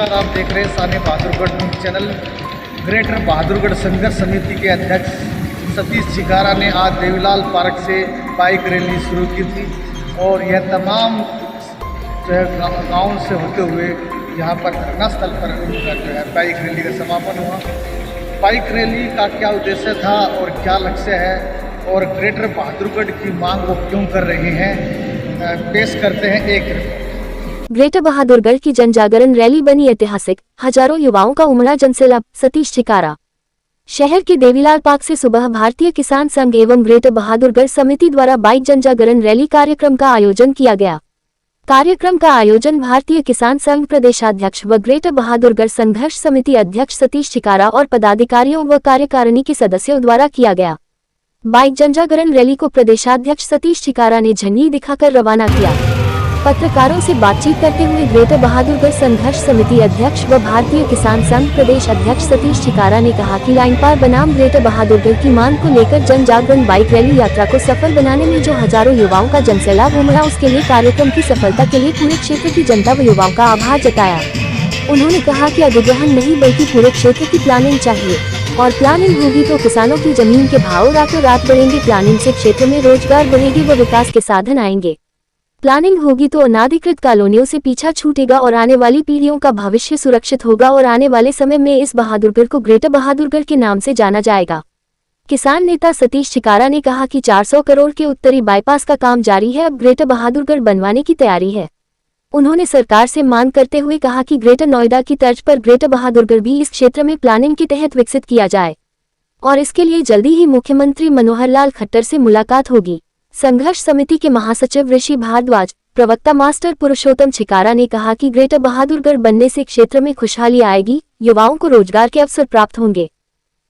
नमस्कार, आप देख रहे हैं साने Bahadurgarh news channel. Greater Bahadurgarh Sangharsh Samiti के अध्यक्ष सतीश छिकारा ने आज देवीलाल पार्क से बाइक रैली शुरू की थी और यह तमाम गाँव से होते हुए यहाँ पर धरना स्थल पर उनका जो है बाइक रैली का समापन हुआ। बाइक रैली का क्या उद्देश्य था और क्या लक्ष्य है और ग्रेटर बहादुरगढ़ की मांग वो क्यों कर रहे हैं, पेश करते हैं एक रिपोर्ट। ग्रेटर बहादुरगढ़ की जन जागरण रैली बनी ऐतिहासिक, हजारों युवाओं का उमड़ा जनसैलाब। सतीश छिकारा। शहर के देवीलाल पार्क से सुबह भारतीय किसान संघ एवं ग्रेटर बहादुरगढ़ समिति द्वारा बाइक जन जागरण रैली कार्यक्रम का आयोजन किया गया। कार्यक्रम का आयोजन भारतीय किसान संघ प्रदेशाध्यक्ष व ग्रेटर बहादुरगढ़ संघर्ष समिति अध्यक्ष सतीश छिकारा और पदाधिकारियों व कार्यकारिणी के सदस्यों द्वारा किया गया। बाइक जन जागरण रैली को प्रदेशाध्यक्ष सतीश छिकारा ने झंडी दिखाकर रवाना किया। पत्रकारों से बातचीत करते हुए ग्रेटर बहादुरगढ़ संघर्ष समिति अध्यक्ष व भारतीय किसान संघ प्रदेश अध्यक्ष सतीश छिकारा ने कहा कि लाइन पार बनाम ग्रेटर बहादुरगढ़ की मांग को लेकर जन जागरण बाइक रैली यात्रा को सफल बनाने में जो हजारों युवाओं का जनसैलाब उमड़ा, उसके लिए कार्यक्रम की सफलता के लिए पूरे क्षेत्र की जनता व युवाओं का आभार जताया। उन्होंने कहा कि अधिग्रहण नहीं बल्कि पूरे क्षेत्र की प्लानिंग चाहिए और प्लानिंग होगी तो किसानों की जमीन के भाव रातों रात बढ़ेंगे। प्लानिंग से क्षेत्र में रोजगार बढ़ेगी व विकास के साधन आएंगे। प्लानिंग होगी तो अनाधिकृत कॉलोनियों से पीछा छूटेगा और आने वाली पीढ़ियों का भविष्य सुरक्षित होगा और आने वाले समय में इस बहादुरगढ़ को ग्रेटर बहादुरगढ़ के नाम से जाना जाएगा। किसान नेता सतीश छिकारा ने कहा कि 400 करोड़ के उत्तरी बाईपास का काम जारी है, अब ग्रेटर बहादुरगढ़ बनवाने की तैयारी है। उन्होंने सरकार से मांग करते हुए कहा कि ग्रेटर नोएडा की तर्ज पर ग्रेटर बहादुरगढ़ भी इस क्षेत्र में प्लानिंग के तहत विकसित किया जाए और इसके लिए जल्दी ही मुख्यमंत्री मनोहर लाल खट्टर से मुलाकात होगी। संघर्ष समिति के महासचिव ऋषि भारद्वाज, प्रवक्ता मास्टर पुरुषोत्तम छिकारा ने कहा कि ग्रेटर बहादुरगढ़ बनने से क्षेत्र में खुशहाली आएगी, युवाओं को रोजगार के अवसर प्राप्त होंगे।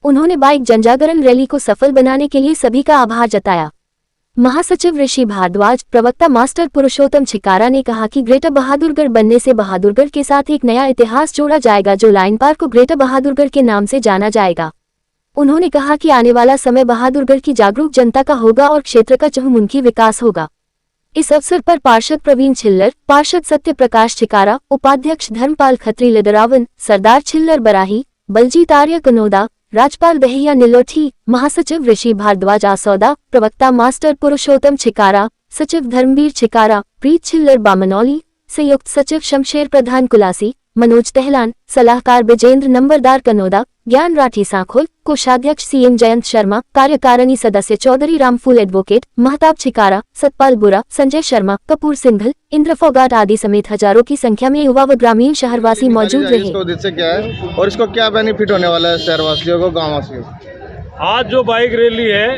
उन्होंने बाइक जनजागरण रैली को सफल बनाने के लिए सभी का आभार जताया। महासचिव ऋषि भारद्वाज, प्रवक्ता मास्टर पुरुषोत्तम छिकारा ने कहा कि ग्रेटर बहादुरगढ़ बनने से बहादुरगढ़ के साथ एक नया इतिहास जोड़ा जाएगा, जो लाइन पार को ग्रेटर बहादुरगढ़ के नाम से जाना जाएगा। उन्होंने कहा कि आने वाला समय बहादुरगढ़ की जागरूक जनता का होगा और क्षेत्र का चहुमुखी विकास होगा। इस अवसर पर पार्षद प्रवीण छिल्लर, पार्षद सत्य प्रकाश छिकारा, उपाध्यक्ष धर्मपाल खत्री लिदरावन, सरदार छिल्लर बराही, बलजीत आर्य कनोदा, राजपाल दहिया नीलोठी, महासचिव ऋषि भारद्वाज आसौदा, प्रवक्ता मास्टर पुरुषोत्तम छिकारा, सचिव धर्मवीर छिकारा, प्रीत छिल्लर बामनौली, संयुक्त सचिव शमशेर प्रधान कुलासी, मनोज टहलान, सलाहकार विजेंद्र नंबरदार कनोदा, ज्ञान राठी सांखोल, कोषाध्यक्ष सीएम जयंत शर्मा, कार्यकारिणी सदस्य चौधरी रामफूल एडवोकेट, महताब छिकारा, सतपाल बुरा, संजय शर्मा, कपूर सिंघल, इंद्र फोगाट आदि समेत हजारों की संख्या में युवा व ग्रामीण शहरवासी मौजूद रहे। इसका उद्देश्य क्या है और इसको क्या बेनिफिट होने वाला है शहरवासियों को, गाँव वासियों को? आज जो बाइक रैली है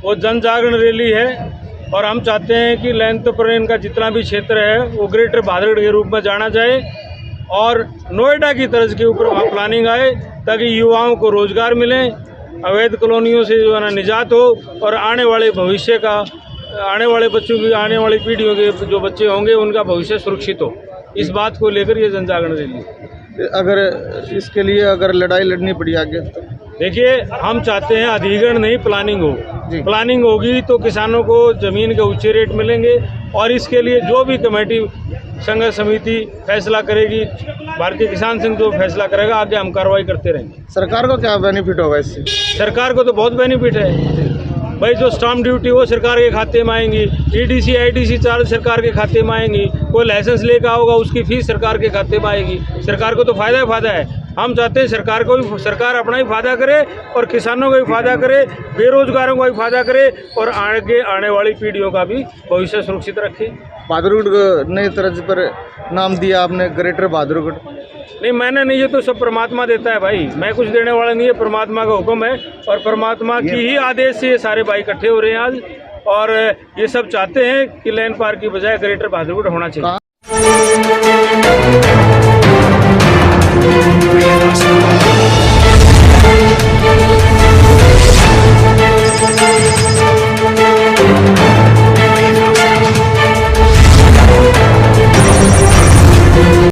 वो जन जागरण रैली है और हम चाहते हैं कि लैंथोपरेन का जितना भी क्षेत्र है वो ग्रेटर बहादुरगढ़ के रूप में जाना जाए और नोएडा की तर्ज के ऊपर वहाँ प्लानिंग आए ताकि युवाओं को रोजगार मिले, अवैध कॉलोनियों से जो है ना निजात हो और आने वाले भविष्य का, आने वाले बच्चों की, आने वाली पीढ़ियों के जो बच्चे होंगे उनका भविष्य सुरक्षित हो। इस बात को लेकर ये जन जागरण रैली। अगर इसके लिए अगर लड़ाई लड़नी पड़ी आगे तो देखिए, हम चाहते हैं अधिग्रहण नहीं प्लानिंग हो। प्लानिंग होगी तो किसानों को जमीन के ऊंचे रेट मिलेंगे और इसके लिए जो भी कमेटी संघर्ष समिति फैसला करेगी, भारतीय किसान संघ जो फैसला करेगा, आगे हम कार्रवाई करते रहेंगे। सरकार को क्या बेनिफिट होगा इससे? सरकार को तो बहुत बेनिफिट है भाई। जो स्टाम्प ड्यूटी वो सरकार के खाते में आएंगी, ईडीसी आईडीसी चार्ज सरकार के खाते में आएंगी, कोई लाइसेंस लेकर होगा उसकी फीस सरकार के खाते में आएगी। सरकार को तो फायदा ही फायदा है। हम चाहते हैं सरकार को भी, सरकार अपना ही फायदा करे और किसानों का भी फायदा करे, बेरोजगारों का भी फायदा करे और आगे आने वाली पीढ़ियों का भी भविष्य सुरक्षित रखे। बहादुरगढ़ नए तर्ज पर नाम दिया आपने, ग्रेटर बहादुरगढ़। नहीं, मैंने नहीं, ये तो सब परमात्मा देता है भाई, मैं कुछ देने वाला नहीं है, परमात्मा का हुक्म है और परमात्मा की ही आदेश से ये सारे भाई इकट्ठे हो रहे हैं आज और ये सब चाहते हैं कि लाइन पार की बजाय ग्रेटर बहादुरगढ़ होना चाहिए।